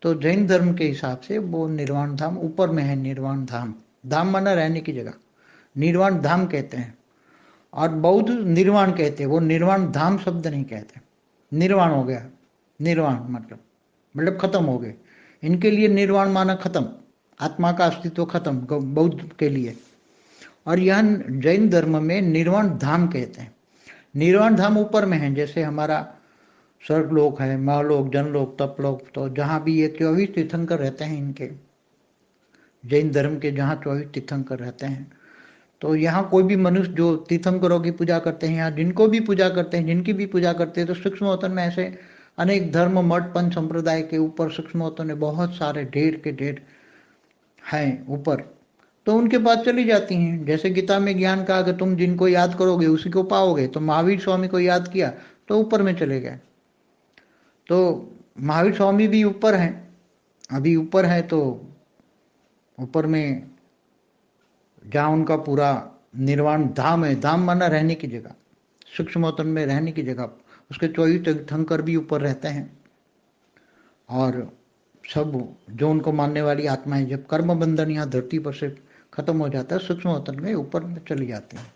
तो जैन धर्म के हिसाब से वो निर्वाण धाम ऊपर में है। निर्वाण धाम, धाम माना रहने की जगह, निर्वाण धाम कहते हैं। और बौद्ध निर्वाण कहते हैं, वो निर्वाण धाम शब्द नहीं कहते। निर्वाण हो गया, निर्वाण मतलब खत्म हो गए। इनके लिए निर्वाण माना खत्म, आत्मा का अस्तित्व खत्म बौद्ध के लिए। और यह जैन धर्म में निर्वाण धाम कहते हैं। निर्वाण धाम ऊपर में है, जैसे हमारा स्वर्गलोक है, महालोक, जनलोक, तपलोक। तो जहाँ भी ये 24 तीर्थंकर रहते हैं, इनके जैन धर्म के जहाँ 24 तीर्थंकर रहते हैं, तो यहाँ कोई भी मनुष्य जो तीर्थंकरों की पूजा करते हैं, यहाँ जिनको भी पूजा करते हैं, जिनकी भी पूजा करते हैं, तो सूक्ष्म वतन में ऐसे अनेक धर्म मठ पंच संप्रदाय के ऊपर सूक्ष्म वतन में बहुत सारे ढेर के ढेर हैं ऊपर। तो उनके पास चली जाती हैं। जैसे गीता में ज्ञान का, अगर तुम जिनको याद करोगे उसी को पाओगे। तो महावीर स्वामी को याद किया तो ऊपर में चले गए। तो महावीर स्वामी भी ऊपर हैं, अभी ऊपर है। तो ऊपर में जहाँ उनका पूरा निर्वाण धाम है, धाम माना रहने की जगह, सूक्ष्म वतन में रहने की जगह, उसके 24 तीर्थंकर भी ऊपर रहते हैं। और सब जो उनको मानने वाली आत्माएं, जब कर्म बंधन यहाँ धरती पर से खत्म हो जाता है, सूक्ष्म वतन में ऊपर में चली जाती हैं।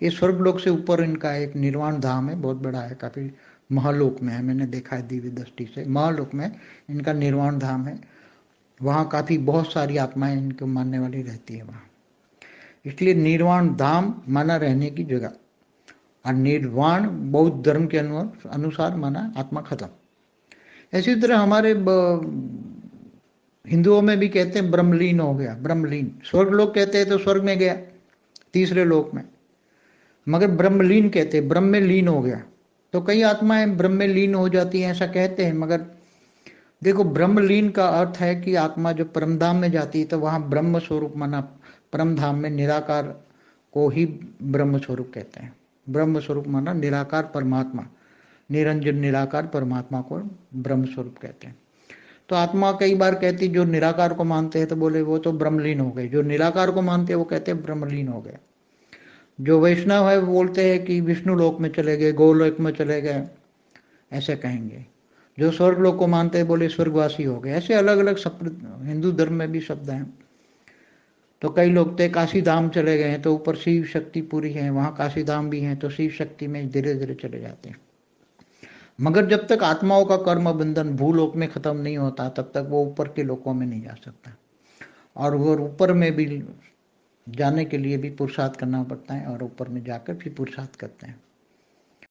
ये स्वर्गलोक से ऊपर इनका एक निर्वाण धाम है, बहुत बड़ा है, काफी महालोक में है। मैंने देखा है दिव्य दृष्टि से, महालोक में इनका निर्वाण धाम है। वहाँ काफी बहुत सारी आत्माएं इनको मानने वाली रहती है वहाँ। इसलिए निर्वाण धाम माना रहने की जगह, और निर्वाण बौद्ध धर्म के अनुसार माना आत्मा खत्म। इसी तरह हमारे हिंदुओं में भी कहते हैं ब्रह्मलीन हो गया, ब्रह्मलीन। स्वर्ग लोग कहते हैं तो स्वर्ग में गया, तीसरे लोक में, मगर ब्रह्मलीन कहते हैं, ब्रह्म में लीन हो गया। तो कई आत्माएं ब्रह्म में लीन हो जाती हैं, ऐसा कहते हैं। मगर देखो, ब्रह्मलीन का अर्थ है कि आत्मा जब परमधाम में जाती है तो वहां ब्रह्म स्वरूप माना, परमधाम में निराकार को ही ब्रह्म स्वरूप कहते हैं। ब्रह्म स्वरूप माना निराकार परमात्मा, निरंजन निराकार परमात्मा को ब्रह्म स्वरूप कहते हैं। तो आत्मा कई बार कहती, जो निराकार को मानते हैं तो बोले वो तो ब्रह्मलीन हो गए, जो निराकार को मानते हैं वो कहते हैं ब्रह्मलीन हो गए। जो वैष्णव है वो बोलते हैं कि विष्णु लोक में चले गए, गोलोक में चले गए, ऐसे कहेंगे। जो स्वर्ग लोक को मानते हैं बोले स्वर्गवासी हो गए। ऐसे अलग अलग शब्द हिंदू धर्म में भी शब्द हैं। तो कई लोग तो काशी धाम चले गए हैं, तो ऊपर शिव शक्ति पूरी है, वहां काशी धाम भी है, तो शिव शक्ति में धीरे धीरे चले जाते हैं। मगर जब तक आत्माओं का कर्म बंधन भूलोक में खत्म नहीं होता, तब तक वो ऊपर के लोकों में नहीं जा सकता। और वो ऊपर में भी जाने के लिए भी पुरुषार्थ करना पड़ता है, और ऊपर में जाकर फिर पुरुषार्थ करते हैं।